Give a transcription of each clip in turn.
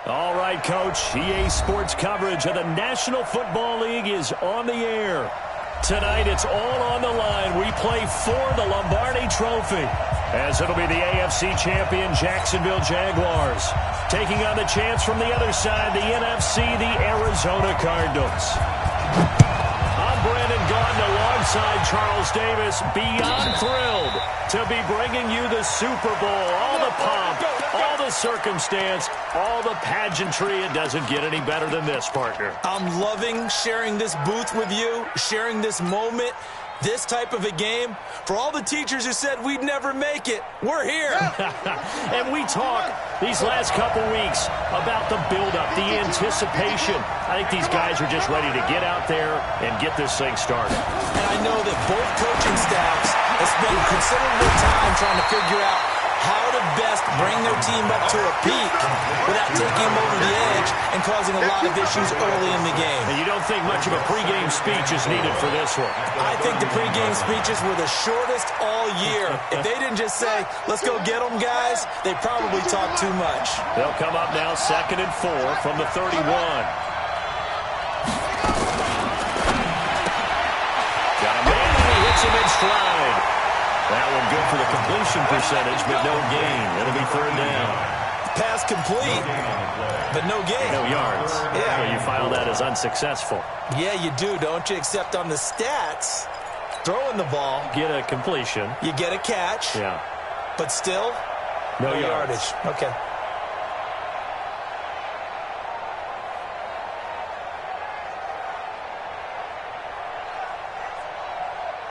All right, Coach. EA Sports coverage of the National Football League is on the air. Tonight, it's all on the line. We play for the Lombardi Trophy, as it'll be the AFC champion Jacksonville Jaguars taking on the chance from the other side, the NFC, the Arizona Cardinals. I'm Brandon Gaudin alongside Charles Davis, beyond thrilled to be bringing you the Super Bowl. All the pomp, all the circumstance, all the pageantry. It doesn't get any better than this, partner. I'm loving sharing this booth with you, sharing this moment, this type of a game. For all the teachers who said we'd never make it, we're here. And we talk these last couple weeks about the buildup, the anticipation. I think these guys are just ready to get out there and get this thing started. And I know that both coaching staffs have spent considerable time trying to figure out how to best bring their team up to a peak without taking them over the edge and causing a lot of issues early in the game. And you don't think much of a pregame speech is needed for this one? I think the pregame speeches were the shortest all year. If they didn't just say, let's go get them, guys, they probably talked too much. They'll come up now 2nd and 4 from the 31. Got a man, and he hits him in stride. That one good for the completion percentage, but no gain. It'll be 3rd down. Pass complete, but no gain. No yards. Yeah. So you file that as unsuccessful. Yeah, you do, don't you? Except on the stats, throwing the ball. Get a completion. You get a catch. Yeah. But still, no yardage. Okay.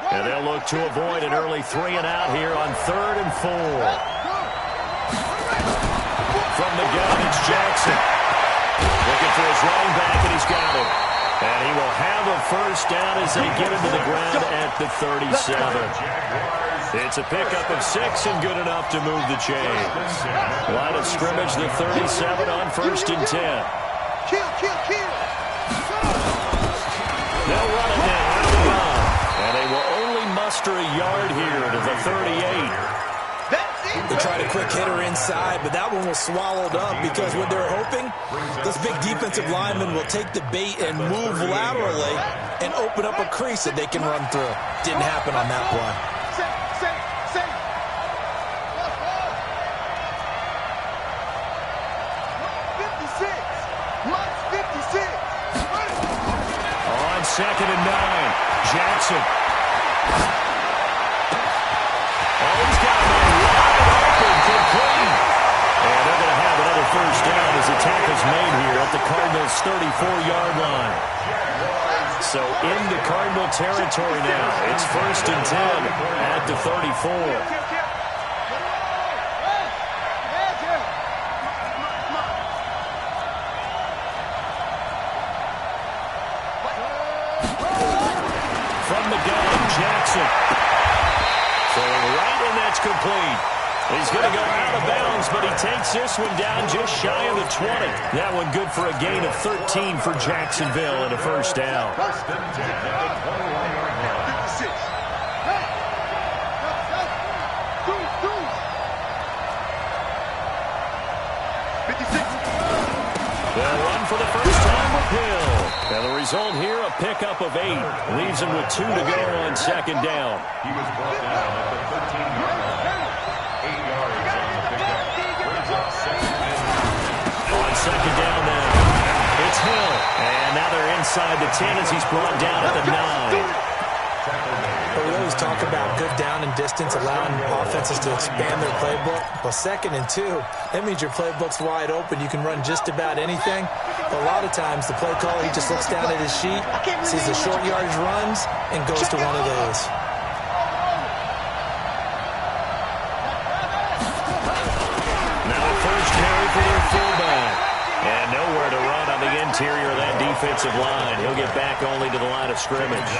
And they'll look to avoid an early 3 and out here on 3rd and 4. From the gun, it's Jackson. Looking for his running back, and he's got him. And he will have a first down as they get him to the ground at the 37. It's a pickup of 6 and good enough to move the chains. Line of scrimmage, the 37 on 1st and 10. They'll run it now. And they will only muster a yard here to the 38. They tried a quick hitter inside, but that one was swallowed up because what they're hoping, this big defensive lineman will take the bait and move laterally and open up a crease that they can run through. Didn't happen on that play. On 2nd and 9, Jackson. Oh, he's got him wide open, complete. And they're going to have another first down as the tackle's made here at the Cardinals' 34-yard line. So into Cardinal territory now. It's 1st and 10 at the 34. Jackson throwing right, and that's complete. He's going to go out of bounds, but he takes this one down just shy of the 20. That one good for a gain of 13 for Jacksonville and a first down. They'll run for the first time with Hill. And the result here, a pickup of 8. Leaves him with 2 to go on 2nd down. He was brought down at the 13-yard line. 8 yards on the pickup. Brings up 2nd down. On 2nd down now, it's Hill. And now they're inside the 10 as he's brought down at the 9. We always talk about good down and distance, allowing offenses to expand their playbook. Well, 2nd and 2, that means your playbook's wide open. You can run just about anything. But a lot of times, the play caller, he just looks down at his sheet, sees the short yardage runs, and goes to one of those. Now a first carry for their fullback. And nowhere to run on the interior of that defensive line. He'll get back only to the line of scrimmage.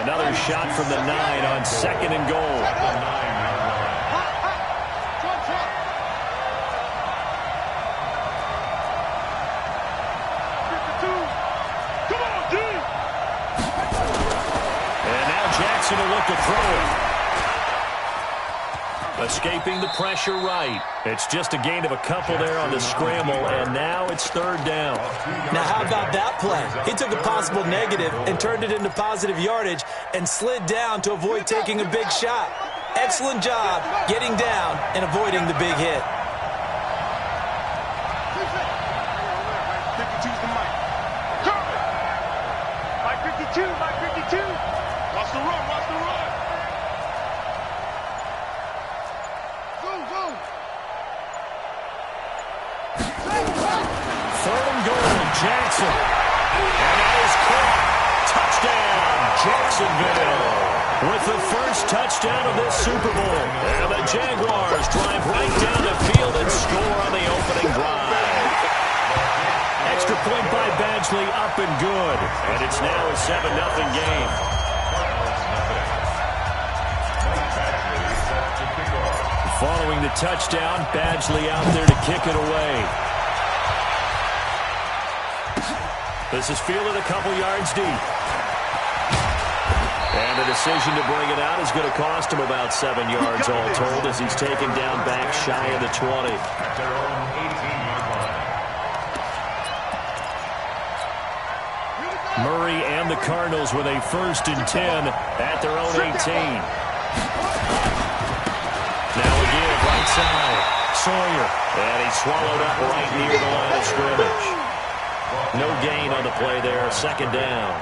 Another shot from the 9 on 2nd and goal. And now Jackson will look to throw it. Escaping the pressure right. It's just a gain of a couple there on the scramble, and now it's third down. Now, how about that play? He took a possible negative and turned it into positive yardage and slid down to avoid taking a big shot. Excellent job getting down and avoiding the big hit. Jackson. And that is caught. Touchdown, Jacksonville. With the first touchdown of this Super Bowl. And the Jaguars drive right down the field and score on the opening drive. Extra point by Badgley, up and good. And it's now a 7-0 game. Following the touchdown, Badgley out there to kick it away. This is fielded a couple yards deep. And the decision to bring it out is going to cost him about 7 yards all told as he's taken down back shy of the 20. At their own 18-yard line. Murray and the Cardinals with a 1st and 10 at their own 18. Now again, right side, Sawyer. And he's swallowed up right near the line of scrimmage. No gain on the play there, 2nd down.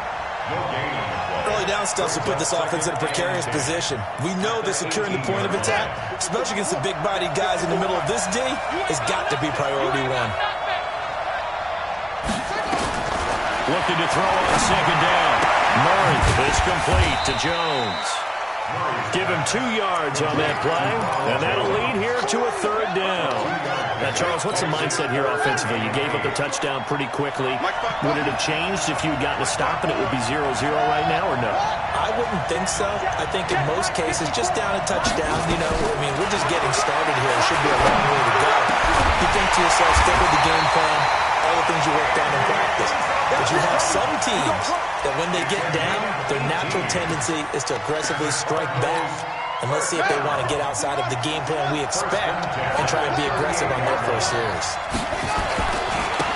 Early down stuff will put this offense in a precarious position. We know that securing the point of attack, especially against the big-bodied guys in the middle of this D, has got to be priority one. Looking to throw on 2nd down. Murray is complete to Jones. Give him 2 yards on that play, and that'll lead here to a 3rd down. Now, Charles, what's the mindset here offensively? You gave up the touchdown pretty quickly. Would it have changed if you had gotten a stop and it would be 0-0 right now, or no? I wouldn't think so. I think in most cases, just down a touchdown, we're just getting started here. It should be a long way to go. You think to yourself, stick with the game plan, all the things you worked on in practice. But you have some teams that when they get down, their natural tendency is to aggressively strike back. And let's see if they want to get outside of the game plan we expect and try and be aggressive on their first series.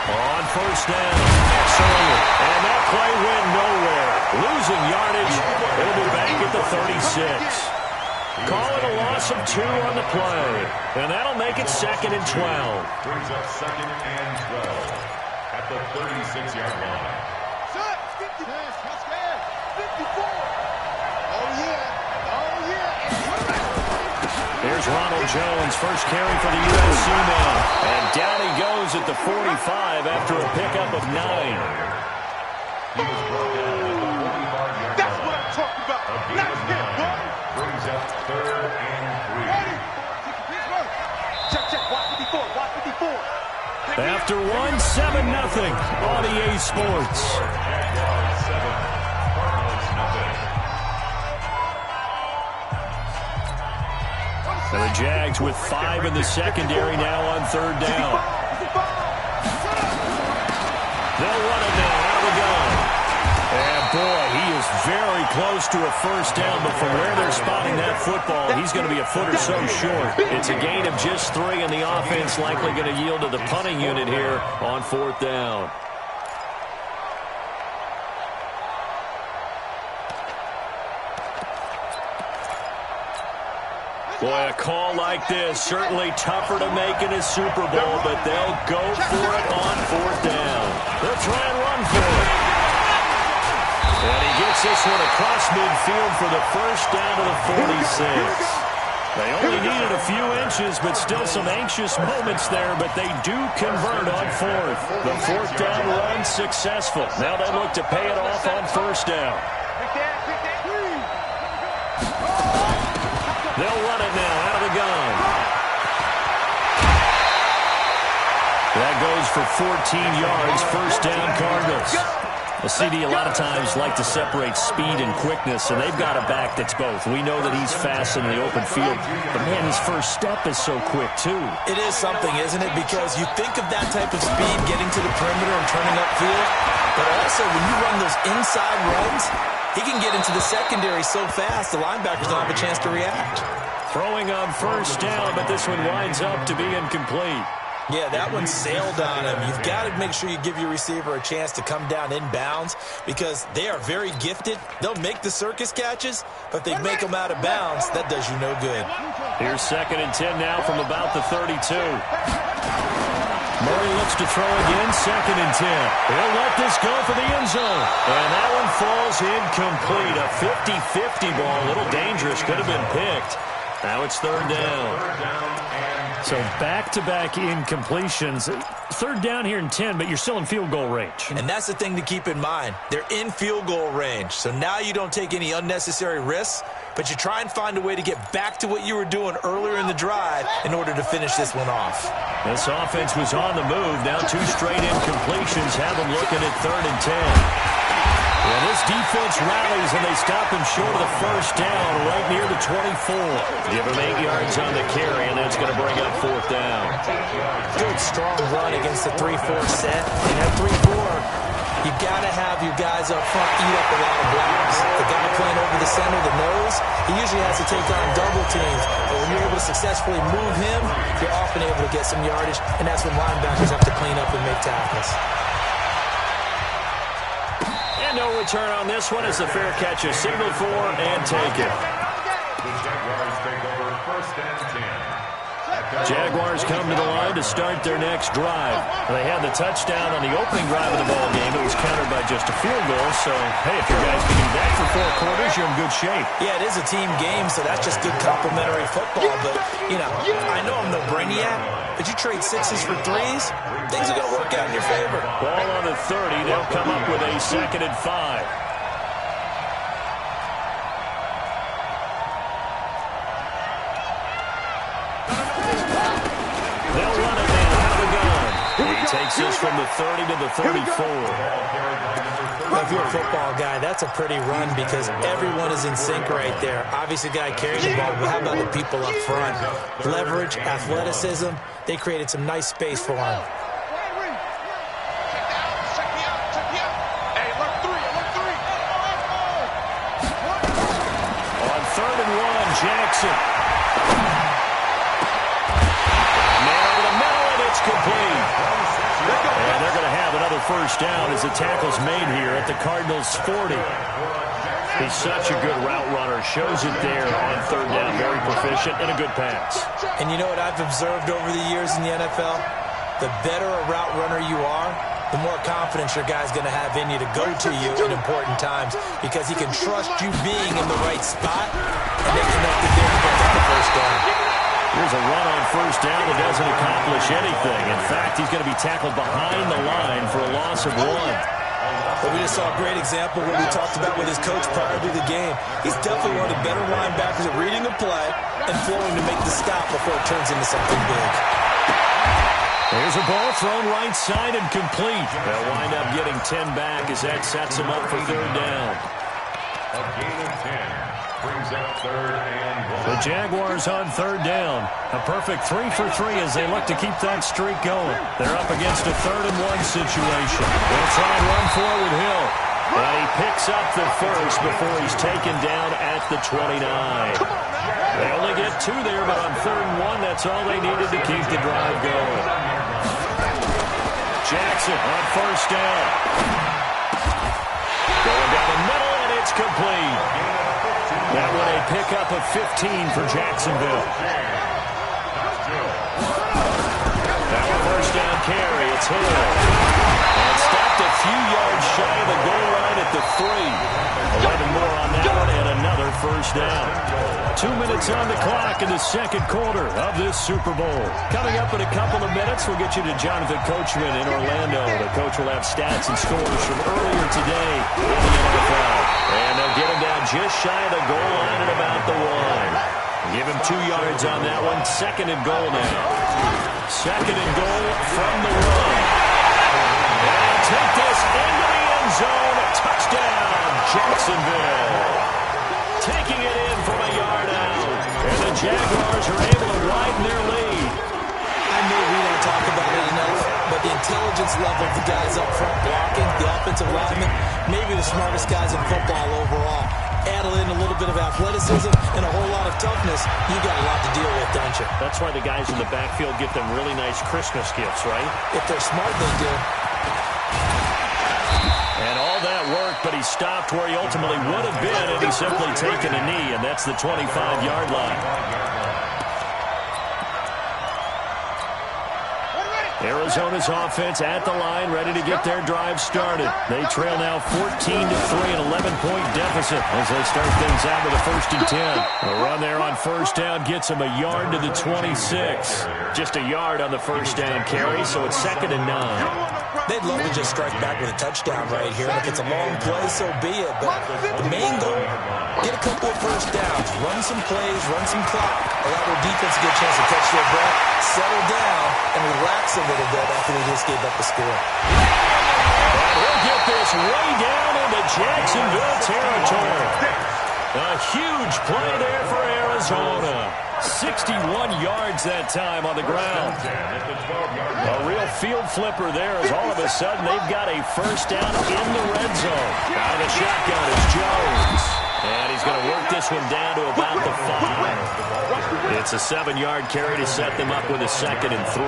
On 1st down, Sawyer. And that play went nowhere. Losing yardage. It'll be back at the 36. Call it a loss of 2 on the play. And that'll make it 2nd and 12. Brings up 2nd and 12 at the 36-yard line. Set, 50, 54. Oh, yeah. Here's Ronald Jones, first carry for the USC man. And down he goes at the 45 after a pickup of 9. He was brought down at the 45-yard line. That's what I'm talking about. Nice hit, boy. Brings up 3rd and 3. Check. Watch 54. Watch 54. After 1, 7-0 on EA Sports. Jaguars 7, Cardinals nothing. And the Jags with 5 in the secondary now on 3rd down. They'll run it now. Out of the gun. And boy, he is very close to a 1st down, but from where they're spotting that football, he's going to be a foot or so short. It's a gain of just 3, and the offense likely going to yield to the punting unit here on 4th down. Boy, a call like this, certainly tougher to make in a Super Bowl, but they'll go for it on 4th down. They'll try and run for it. And he gets this one across midfield for the 1st down to the 46. They only needed a few inches, but still some anxious moments there, but they do convert on 4th. The 4th down run successful. Now they look to pay it off on 1st down. They'll run it now out of the gun. That goes for 14 yards, 1st down Cardinals. The CD a lot of times like to separate speed and quickness, and they've got a back that's both. We know that he's fast in the open field, but man, his first step is so quick too. It is something, isn't it? Because you think of that type of speed getting to the perimeter and turning upfield, but also when you run those inside runs, he can get into the secondary so fast the linebackers don't have a chance to react. Throwing on first down, but this one winds up to be incomplete. Yeah, that one sailed on him. You've got to make sure you give your receiver a chance to come down inbounds because they are very gifted. They'll make the circus catches, but they make them out of bounds. That does you no good. Here's 2nd and 10 now from about the 32. Murray looks to throw again, 2nd and 10. He'll let this go for the end zone. And that one falls incomplete. A 50-50 ball, a little dangerous, could have been picked. Now it's 3rd down. So back-to-back incompletions. 3rd down here and 10, but you're still in field goal range. And that's the thing to keep in mind. They're in field goal range. So now you don't take any unnecessary risks, but you try and find a way to get back to what you were doing earlier in the drive in order to finish this one off. This offense was on the move. Now 2 straight incompletions have them looking at 3rd and 10. Well, this defense rallies, and they stop him short of the first down right near the 24. Give him 8 yards on the carry, and that's going to bring up 4th down. Good, strong run against the 3-4 set. And at 3-4, you've got to have your guys up front eat up a lot of blocks. The guy playing over the center, the nose, he usually has to take on double teams. But when you're able to successfully move him, you're often able to get some yardage, and that's when linebackers have to clean up and make tackles. No return on this one as the fair catch is signaled for and taken. The Jaguars take over 1st and 10. Jaguars come to the line to start their next drive. They had the touchdown on the opening drive of the ball game. It was countered by just a field goal. So, hey, if your guys can do that for 4 quarters, you're in good shape. Yeah, it is a team game, so that's just good complementary football. But, you know, I know I'm no brainiac, but you trade 6s for 3s, things are going to work out in your favor. Ball on the 30. They'll come up with a 2nd and 5. Takes us from the 30 to the 34. If you're a football guy, that's a pretty run because everyone is in sync right there. Obviously, the guy carrying the ball, but how about the people up front? Leverage, athleticism, they created some nice space for him. On 3rd and 1, Jackson. Man over the middle, and it's complete. And they're going to have another first down as the tackle's made here at the Cardinals' 40. He's such a good route runner. Shows it there on 3rd down. Very proficient and a good pass. And you know what I've observed over the years in the NFL? The better a route runner you are, the more confidence your guy's going to have in you to go to you in important times because he can trust you being in the right spot, and they connected there to get the first down. Here's a run on first down that doesn't accomplish anything. In fact, he's going to be tackled behind the line for a loss of 1. But we just saw a great example of what we talked about with his coach prior to the game. He's definitely one of the better linebackers at reading the play and flowing to make the stop before it turns into something big. There's a ball thrown right side and complete. They'll wind up getting 10 back as that sets him up for 3rd down. A gain of 10 brings up 3rd and 1. The Jaguars on 3rd down. A perfect 3 for 3 as they look to keep that streak going. They're up against a 3rd and 1 situation. They'll try and run forward Hill. And he picks up the first before he's taken down at the 29. They only get 2 there, but on 3rd and 1, that's all they needed to keep the drive going. Jackson on first down. Going down the middle, and it's complete. That one a pickup of 15 for Jacksonville. Now a first down carry. It's Hill. And stopped a few yards shy of the goal line at the 3. 11 more on that one, and another first down. 2 minutes on the clock in the 2nd quarter of this Super Bowl. Coming up in a couple of minutes, we'll get you to Jonathan Coachman in Orlando. The coach will have stats and scores from earlier today in the NFL. And they'll get him down just shy of the goal line at about the 1. Give him 2 yards on that one. 2nd and goal now. 2nd and goal from the 1. And take this into the end zone. Touchdown, Jacksonville. Taking it in from a yard out. And the Jaguars are able to widen their lead. I know we don't talk about it enough, but the intelligence level of the guys up front blocking, the offensive linemen, maybe the smartest guys in football overall. add in a little bit of athleticism and a whole lot of toughness, you got a lot to deal with, don't you? That's why the guys in the backfield get them really nice Christmas gifts, right? If they're smart, they do. And all that work, but he stopped where he ultimately would have been had he simply taken a knee, and that's the 25-yard line. Arizona's offense at the line, ready to get their drive started. They trail now 14-3, an 11-point deficit as they start things out with a 1st and 10. A run there on first down gets them a yard to the 26. Just a yard on the first down carry, so it's 2nd and 9. They'd love to just strike back with a touchdown right here. And if it's a long play, so be it. But the main goal, get a couple of first downs, run some plays, run some clock, allow their defense to get a chance to catch their breath, settle down, and relax a little bit after they just gave up the score. And we'll get this way down into Jacksonville territory. A huge play there for Arizona. 61 yards that time on the ground. A real field flipper there as all of a sudden they've got a first down in the red zone. Out of the shotgun is Jones. And he's going to work this one down to about the 5. It's a 7-yard carry to set them up with a 2nd and 3.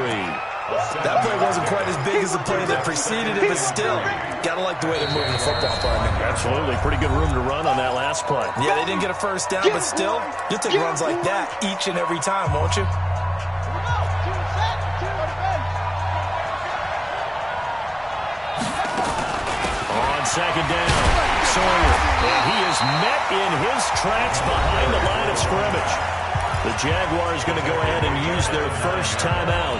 That play wasn't quite as big as the play that preceded it, but still, gotta like the way they're moving the football, partner. Absolutely. Pretty good room to run on that last play. Yeah, they didn't get a first down, but still, you'll take runs like that each and every time, won't you? On 2nd down, Sawyer. And he is met in his tracks behind the line of scrimmage. The Jaguars going to go ahead and use their first timeout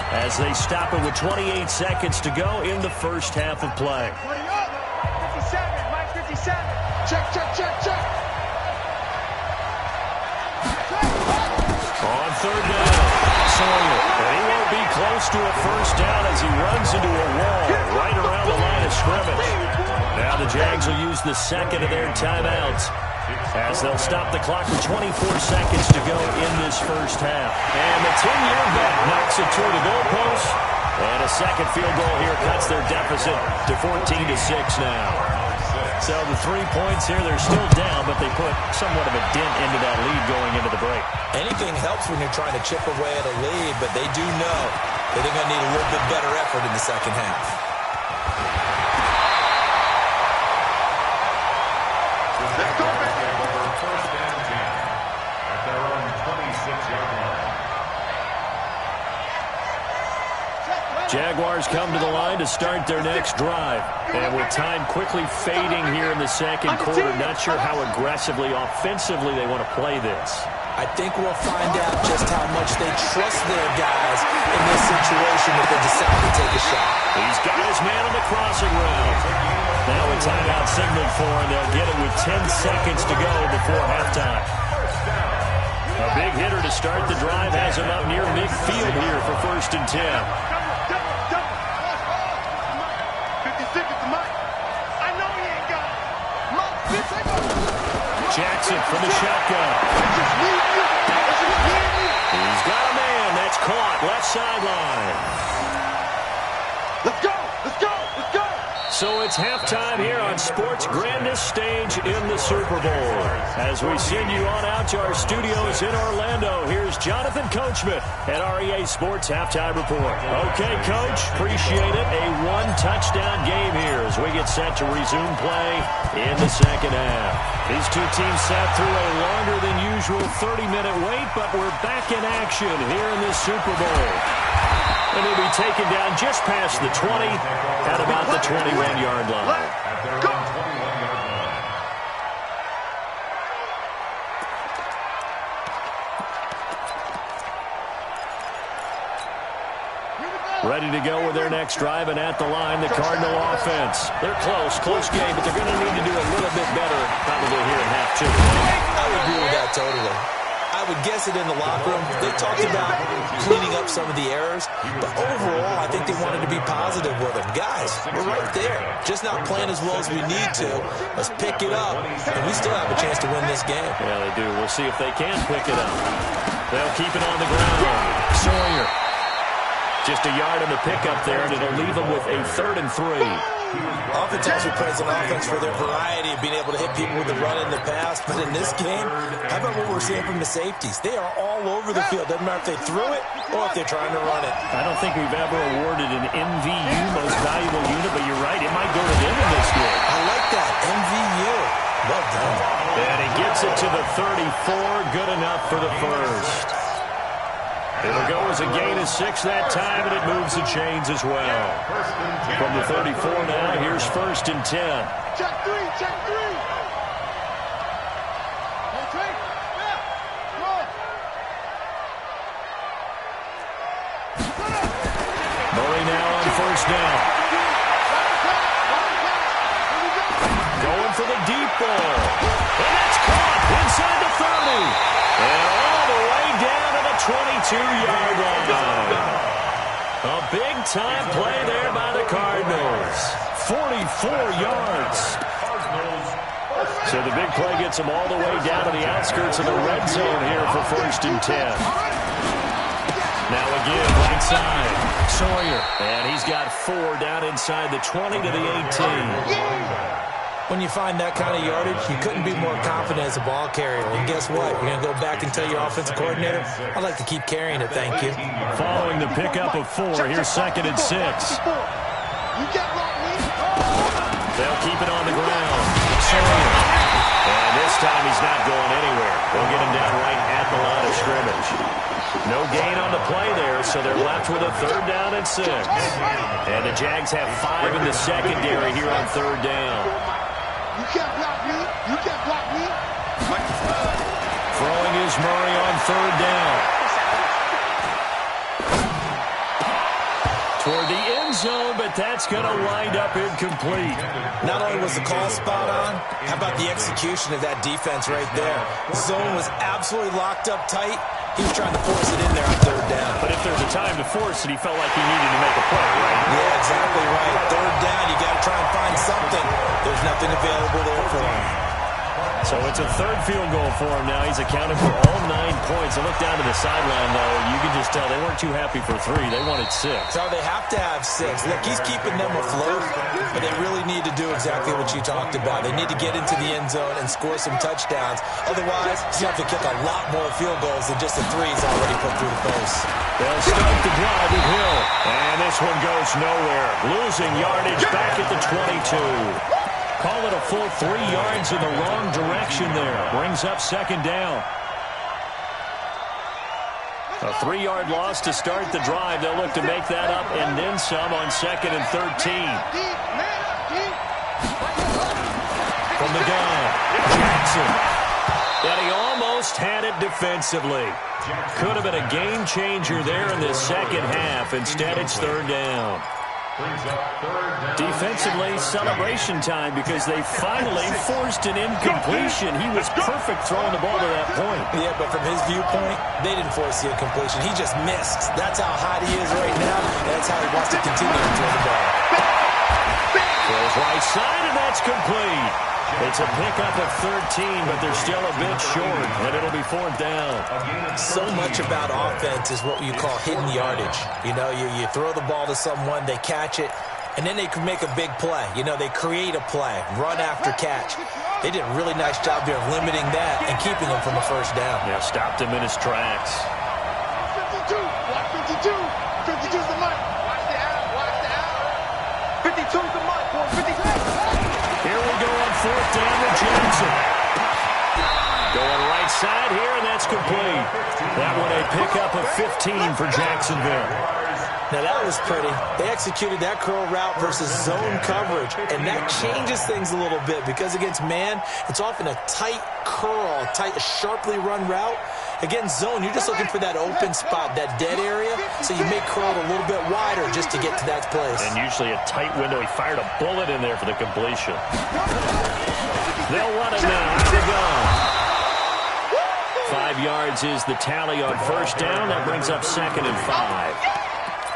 as they stop it with 28 seconds to go in the first half of play. 57, Mike 57. Check, check, check, check. On 3rd down, Sawyer. And he won't be close to a first down as he runs into a wall right around the line of scrimmage. Now the Jags will use the 2nd of their timeouts as they'll stop the clock with 24 seconds to go in this first half. And the 10-year vet knocks it toward the goalpost. And a second field goal here cuts their deficit to 14-6 now. So the 3 points here, they're still down, but they put somewhat of a dent into that lead going into the break. Anything helps when you're trying to chip away at a lead, but they do know that they're going to need a little bit better effort in the second half. Jaguars come to the line to start their next drive. And with time quickly fading here in the second quarter, not sure how aggressively, offensively they want to play this. I think we'll find out just how much they trust their guys in this situation if they decide to take a shot. He's got his man on the crossing route. Now a timeout signaled for, and they'll get it with 10 seconds to go before halftime. A big hitter to start the drive has him up near midfield here for 1st and 10. Jackson from the shotgun. He's got a man. That's caught. Left sideline. Let's go! Let's go! Let's go! So it's halftime here on sports' grandest stage in the Super Bowl. As we send you on out to our studios in Orlando, here's Jonathan Coachman at REA Sports Halftime Report. Okay, Coach, appreciate it. A one-touchdown game here as we get set to resume play in the second half. These two teams sat through a longer than usual 30-minute wait, but we're back in action here in this Super Bowl. And he'll be taken down just past the 20 at about the 21-yard line. Ready to go with their next drive, and at the line, the Cardinal offense. They're close game, but they're going to need to do a little bit better probably here in half 2. I would agree with that totally. I would guess it in the locker room. They talked about cleaning up some of the errors, but overall, I think they wanted to be positive with them. Guys, we're right there. Just not playing as well as we need to. Let's pick it up, and we still have a chance to win this game. Yeah, they do. We'll see if they can pick it up. They'll keep it on the ground. Sawyer. Just a yard on the pickup there, and it'll leave them with a 3rd and 3. Oftentimes we praise an offense for their variety of being able to hit people with the run in the pass, but in this game, how about what we're seeing from the safeties? They are all over the field. Doesn't matter if they threw it or if they're trying to run it. I don't think we've ever awarded an MVU, most valuable unit, but you're right, it might go to them in this game. I like that, MVU. Well done. And he gets it to the 34, good enough for the first. It'll go as a gain of 6 that time, and it moves the chains as well. From the 34 now, here's 1st and 10. Check 3, check 3. Okay. Yeah. Go. Murray now on 1st down. Going for the deep ball. And that's caught inside the 30. And all the way down to the 22-yard line. A big-time play there by the Cardinals. 44 yards. So the big play gets them all the way down to the outskirts of the red zone here for 1st and 10. Now again, right side, Sawyer. And he's got 4 down inside the 20 to the 18. When you find that kind of yardage, you couldn't be more confident as a ball carrier. And guess what? You're going to go back and tell your offensive coordinator, I'd like to keep carrying it, thank you. Following the pickup of 4, here's 2nd and 6. They'll keep it on the ground. Sawyer. And this time he's not going anywhere. They'll get him down right at the line of scrimmage. No gain on the play there, so they're left with a 3rd down and 6. And the Jags have 5 in the secondary here on 3rd down. You can't block me. You can't block me. Throwing is Murray on 3rd down. Toward the end zone, but that's going to wind up incomplete. Not only was the call spot on, how about the execution of that defense right there? The zone was absolutely locked up tight. He was trying to force it in there on 3rd down. But if there's a time to force it, he felt like he needed to make a play, right? Yeah, exactly right. 3rd down, you got to try and find something. There's nothing available there for him. So it's a 3rd field goal for him now. He's accounted for all 9 points. I look down to the sideline, though. You can just tell they weren't too happy for 3. They wanted 6. So they have to have 6. Look, he's keeping them afloat, but they really need to do exactly what you talked about. They need to get into the end zone and score some touchdowns. Otherwise, you have to kick a lot more field goals than just the 3s already put through the post. They'll start the drive with Hill. And this one goes nowhere. Losing yardage back at the 22. Call it a full 3 yards in the wrong direction there. Brings up 2nd down. A 3-yard loss to start the drive. They'll look to make that up and then some on 2nd and 13. From the gun, Jackson. And he almost had it defensively. Could have been a game changer there in the second half. Instead, it's 3rd down. Defensively, celebration time because they finally forced an incompletion. He was perfect throwing the ball to that point. Yeah, but from his viewpoint, they didn't force the incompletion. He just missed. That's how hot he is right now, and that's how he wants to continue to throw the ball. Throws right side, and that's complete. It's a pickup of 13, but they're still a bit short, and it'll be 4th down. So much about offense is what you call hidden yardage. You know, you throw the ball to someone, they catch it, and then they can make a big play. You know, they create a play, run after catch. They did a really nice job there of limiting that and keeping him from a 1st down. Yeah, stopped him in his tracks. 52, watch 52. 52's the mark. Watch the out, watch the out. 52's the mark, boy, 52. Here we go on 4th down with Jackson. Going right side here, and that's complete. That one a pickup of 15 for Jacksonville. Now that was pretty. They executed that curl route versus zone coverage, and that changes things a little bit because against man, it's often a tight curl, tight, sharply run route. Against zone, you're just looking for that open spot, that dead area, so you may curl it a little bit wider just to get to that place. And usually a tight window. He fired a bullet in there for the completion. They'll run it now. Out they go. 5 yards is the tally on 1st down. That brings up 2nd and 5.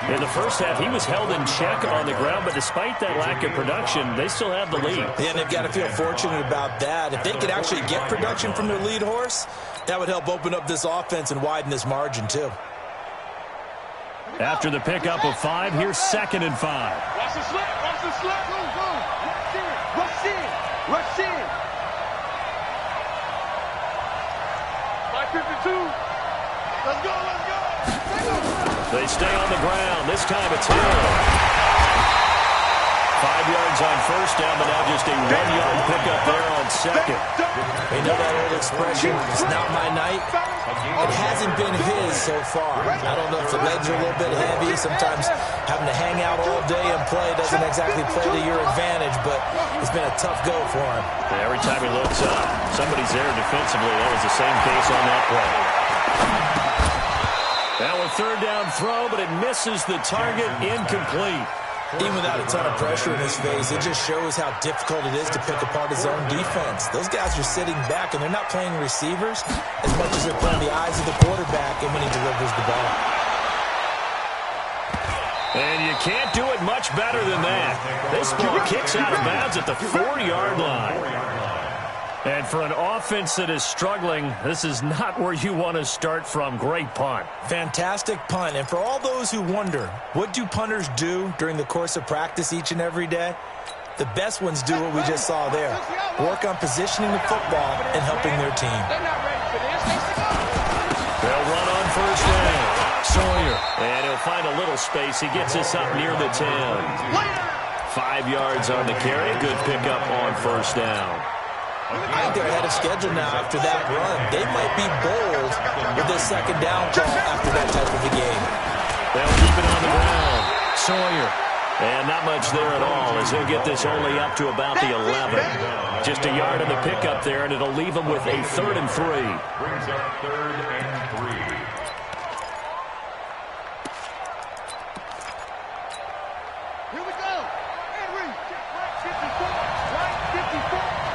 In the first half, he was held in check on the ground, but despite that lack of production, they still have the lead. Yeah, and they've got to feel fortunate about that. If they could actually get production from their lead horse, that would help open up this offense and widen this margin, too. After the pickup of 5, here's 2nd and 5. Watch the slip, watch the slip. Go, go. Rush in. 552. Let's go, let's go. They stay on the ground. This time it's Hill. 5 yards on first down, but now just a 1-yard pickup there on second. You know that old expression, it's not my night. It hasn't been his so far. I don't know if the legs are a little bit heavy. Sometimes having to hang out all day and play doesn't exactly play to your advantage, but it's been a tough go for him. Every time he looks up, somebody's there defensively. That was the same case on that play. Now a third down throw, but it misses the target, incomplete. Even without a ton of pressure in his face, it just shows how difficult it is to pick apart his own defense. Those guys are sitting back, and they're not playing receivers as much as they're playing the eyes of the quarterback and when he delivers the ball. And you can't do it much better than that. This ball kicks out of bounds at the 4-yard line. And for an offense that is struggling, this is not where you want to start from. Great punt. Fantastic punt. And for all those who wonder, what do punters do during the course of practice each and every day? The best ones do what we just saw there. Work on positioning the football and helping their team. They'll run on first down. Sawyer. And he'll find a little space. He gets us up near the 10. 5 yards on the carry. Good pickup on first down. I think they're ahead of schedule now after that run. They might be bold with this second down call after that type of a game. They'll keep it on the ground. Sawyer. And not much there at all as he'll get this only up to about the 11. Just a yard on the pickup there, and it'll leave him with a 3rd and 3. Brings up 3rd and 3. Here we go. Henry, right 54. Right 54.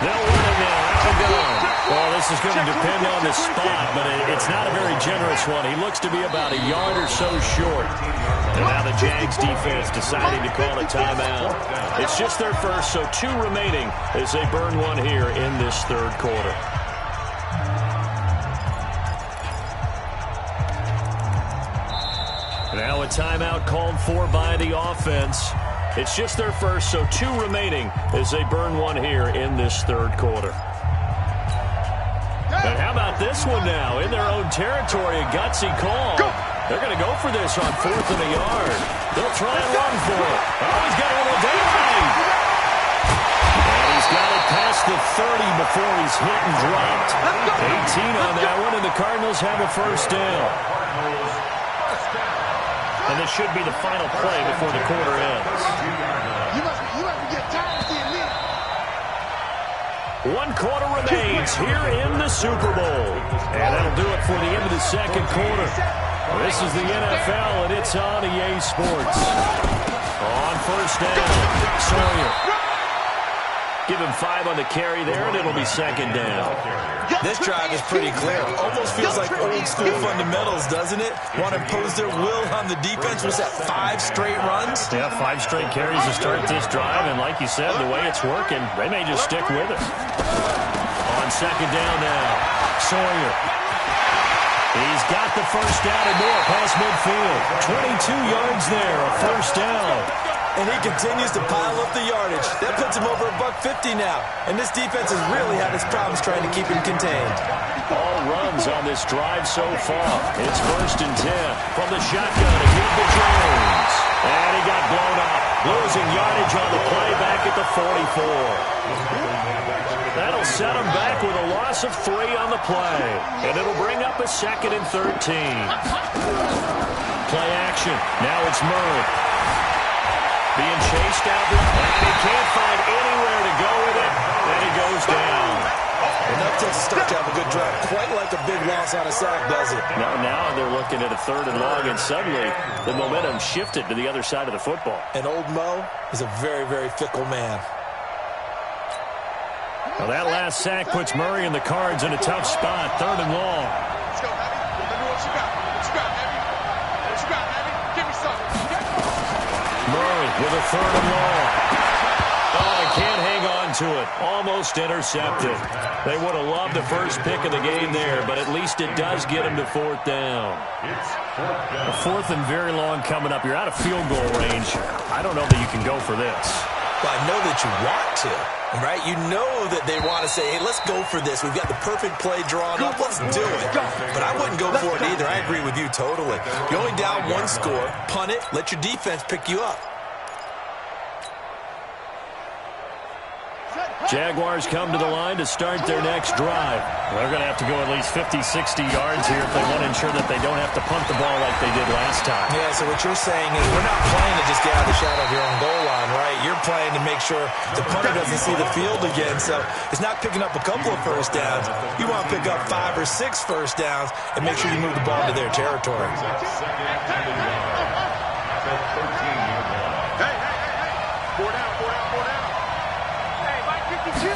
They'll run it now. Out and gone. Well, this is going to depend on the spot, but it's not a very generous one. He looks to be about a yard or so short. And now the Jags defense deciding to call a timeout. It's just their first, so 2 remaining as they burn one here in this 3rd quarter. Now a timeout called for by the offense. It's just their first, so 2 remaining as they burn one here in this 3rd quarter. And how about this one now? In their own territory, a gutsy call. They're going to go for this on 4th and a yard. They'll try and run for it. Oh, he's got a little daylight. And he's got it past the 30 before he's hit and dropped. 18 on that one, and the Cardinals have a first down. And this should be the final play before the quarter ends. You must get tired of seeing me. 1 quarter remains here in the Super Bowl. And that'll do it for the end of the 2nd quarter. This is the NFL, and it's on EA Sports. On first down, Sawyer. Give him 5 on the carry there, and it'll be 2nd down. This drive is pretty clear. Almost feels like old school fundamentals, doesn't it? Want to impose their will on the defense. Was that 5 straight runs? Yeah, 5 straight carries to start this drive, and like you said, the way it's working, they may just stick with it. On 2nd down now, Sawyer. He's got the first down and more past midfield. 22 yards there, a first down. And he continues to pile up the yardage. That puts him over $150 now. And this defense has really had its problems trying to keep him contained. All runs on this drive so far. It's 1st and 10 from the shotgun. Again to Jones. And he got blown up. Losing yardage on the play back at the 44. That'll set him back with a loss of 3 on the play. And it'll bring up a 2nd and 13. Play action. Now it's Murray. Being chased out there, and he can't find anywhere to go with it, and he goes down. Enough to start to have a good drive, quite like a big loss on a sack, does it? Now they're looking at a 3rd and long, and suddenly the momentum shifted to the other side of the football. And old Mo is a very, very fickle man. Well, that last sack puts Murray and the Cards in a tough spot, 3rd and long. Let's go, Heavy. Let me know what you got. What you got, Heavy? What you got, Heavy? Give me something. Murray with a 3rd and long. Oh, he can't hang on to it. Almost intercepted. They would have loved the first pick of the game there, but at least it does get him to 4th down. A 4th and very long coming up. You're out of field goal range. I don't know that you can go for this. Well, I know that you want to, right? You know that they want to say, hey, let's go for this. We've got the perfect play drawn up. Let's do it. But I wouldn't go for it either. I agree with you totally. You're only down one score. Punt it. Let your defense pick you up. Jaguars come to the line to start their next drive. They're going to have to go at least 50, 60 yards here if they want to ensure that they don't have to punt the ball like they did last time. Yeah, so what you're saying is we're not playing to just get out of the shadow of your own goal line, right? You're playing to make sure the punter doesn't see the field again. So it's not picking up a couple of first downs. You want to pick up 5 or 6 first downs and make sure you move the ball into their territory. Second and 1 at the 13-yard line. Hey. 4 down. Hey, Mike 52.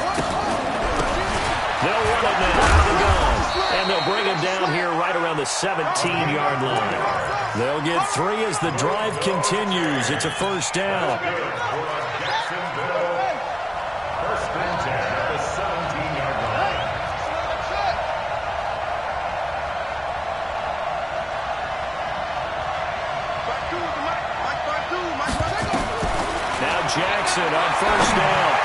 They'll run it now out of the gun. And they'll bring him down here right around the 17-yard line. They'll get 3 as the drive continues. It's a first down. First and 10 at the 17-yard line. Now Jackson on first down.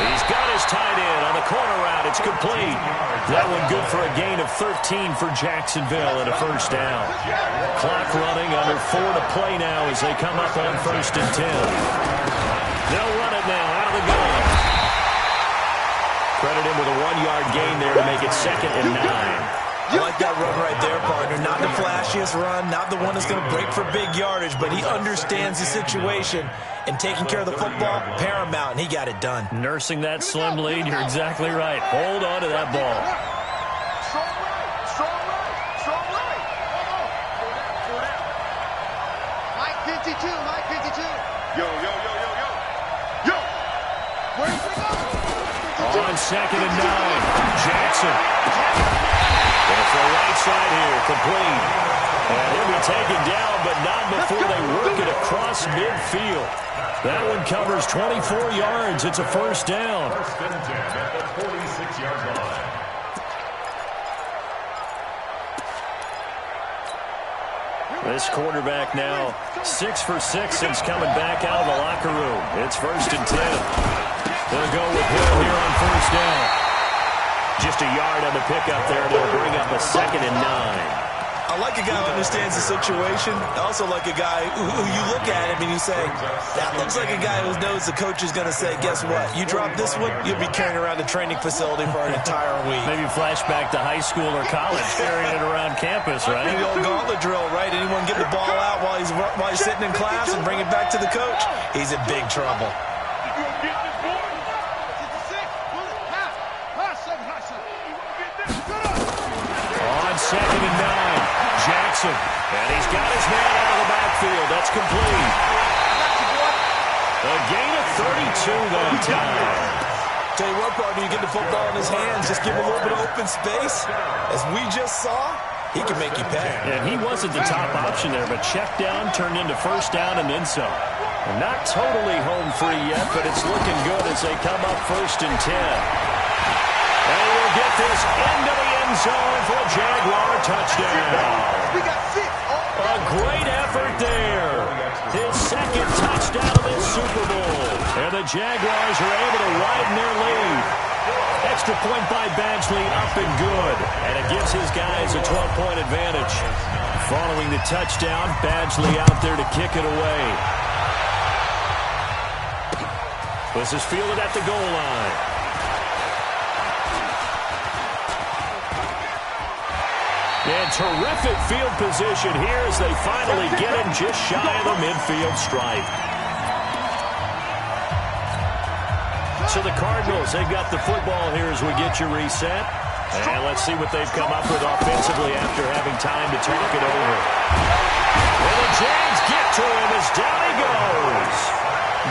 He's got his tight end on the corner route. It's complete. That one good for a gain of 13 for Jacksonville and a first down. Clock running under 4 to play now as they come up on first and 10. They'll run it now out of the gun. Credit him with a 1-yard gain there to make it second and 9. I like that run right there, partner. Not the flashiest run, not the one that's going to break for big yardage, but he understands the situation, and taking care of the football, paramount, and he got it done. Nursing that slim lead, you're exactly right. Hold on to that ball. Strong right. Four down. Mike 52. Yo. Where's he go? On second and 9, Jackson. It's the right side here, complete. And he'll be taken down, but not before they work it across midfield. That one covers 24 yards. It's a first down. First and 10 at the 46-yard line. This quarterback now 6 for 6 since coming back out of the locker room. It's first and 10. They'll go with Hill here on first down. Just a yard on the pickup there. They'll bring up a second and 9. I like a guy who understands the situation. I also like a guy who you look at him and you say, that looks like a guy who knows the coach is going to say, guess what? You drop this one, you'll be carrying around the training facility for an entire week. Maybe flashback to high school or college, carrying it around campus, right? The old gauntlet drill, right? Anyone get the ball out while he's sitting in class and bring it back to the coach? He's in big trouble. On second and 9, Jackson. And he's got his man out of the backfield. That's complete. A gain of 32 that time. Tell you what, partner, you get the football in his hands, just give him a little bit of open space. As we just saw, he can make you pay. And he wasn't the top option there, but check down turned into first down and then some. Not totally home free yet, but it's looking good as they come up first and 10. And we'll get this into the end zone for a Jaguar touchdown. We got 6. A great effort there. His second touchdown of this Super Bowl. And the Jaguars are able to widen their lead. Extra point by Badgley up and good. And it gives his guys a 12-point advantage. Following the touchdown, Badgley out there to kick it away. This is fielded at the goal line. And terrific field position here as they finally get him just shy of the midfield stripe. So the Cardinals, they've got the football here as we get you reset. And let's see what they've come up with offensively after having time to talk it over. And the Jags get to him as down he goes.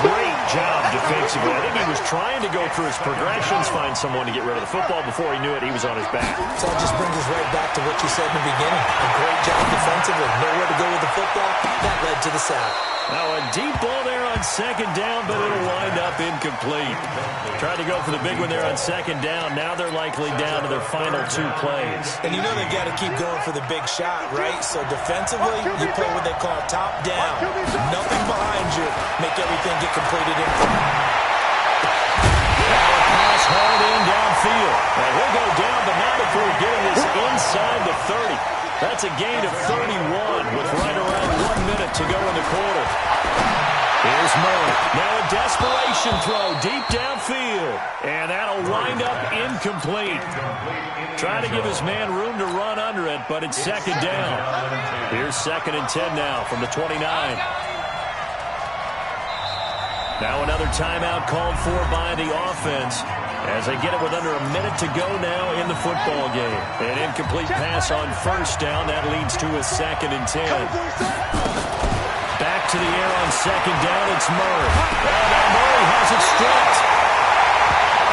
Great job defensively. I think he was trying to go through his progressions, find someone to get rid of the football. Before he knew it, he was on his back. So that just brings us right back to what you said in the beginning. A great job defensively. Nowhere to go with the football. That led to the sack. Now a deep ball there on second down, but it'll wind up incomplete. Tried to go for the big one there on second down. Now they're likely down to their final 2 plays. And you know they've got to keep going for the big shot, right? So defensively, you play what they call top down. Nothing behind you. Make everything get completed in front. Now a pass hauled in downfield. Now he'll go down, but not before getting this inside the 30. That's a gain of 31 with right around 1 minute to go in the quarter. Here's Murray. Now a desperation throw deep downfield. And that'll wind up incomplete. Trying to give his man room to run under it, but it's second down. Here's 2nd and 10 now from the 29. Now another timeout called for by the offense as they get it with under a minute to go now in the football game. An incomplete pass on first down. That leads to a 2nd and 10. Back to the air on second down. It's Murray. And now Murray has it stripped.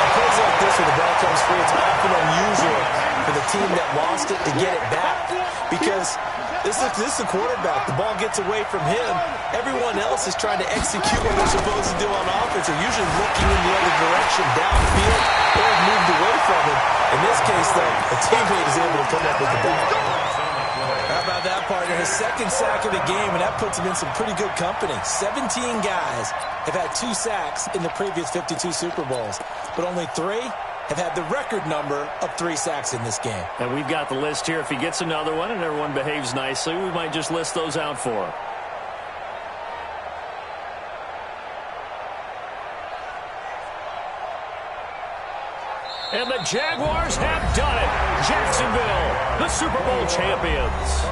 On plays like this where the ball comes free, it's often unusual for the team that lost it to get it back. Because this is the quarterback. The ball gets away from him. Everyone else is trying to execute what they're supposed to do on offense. They're usually looking in the other direction, downfield, or moved away from him. In this case, though, a teammate is able to come up with the ball. How about that, partner? His 2nd sack of the game, and that puts him in some pretty good company. 17 guys have had 2 sacks in the previous 52 Super Bowls, but only 3 have had the record number of 3 sacks in this game. And we've got the list here. If he gets another one and everyone behaves nicely, we might just list those out for him. And the Jaguars have done it. Jacksonville, the Super Bowl champions.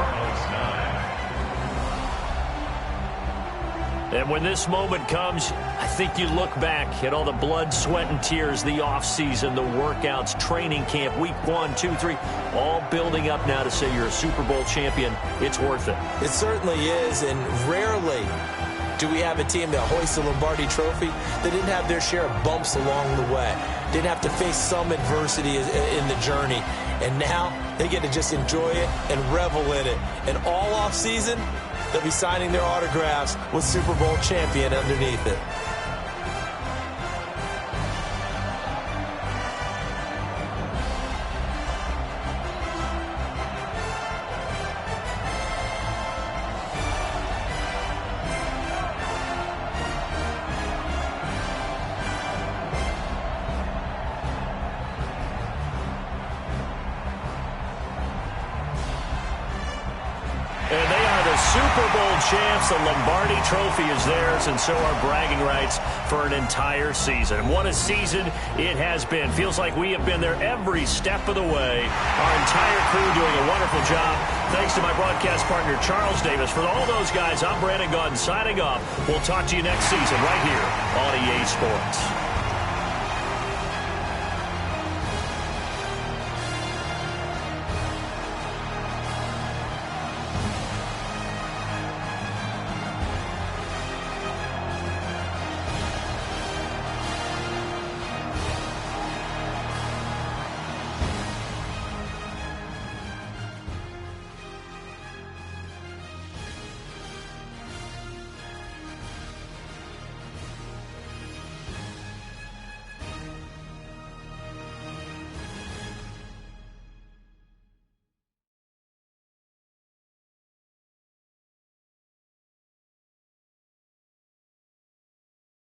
And when this moment comes, I think you look back at all the blood, sweat, and tears, the offseason, the workouts, training camp, week 1, 2, 3, all building up now to say you're a Super Bowl champion. It's worth it. It certainly is, and rarely do we have a team that hoists a Lombardi trophy that didn't have their share of bumps along the way, didn't have to face some adversity in the journey, and now they get to just enjoy it and revel in it. And all offseason, they'll be signing their autographs with Super Bowl champion underneath it. And they are the Super Bowl champs. The Lombardi trophy is theirs, and so are bragging rights for an entire season. And what a season it has been. Feels like we have been there every step of the way. Our entire crew doing a wonderful job. Thanks to my broadcast partner, Charles Davis. For all those guys, I'm Brandon Gaudin signing off. We'll talk to you next season right here on EA Sports.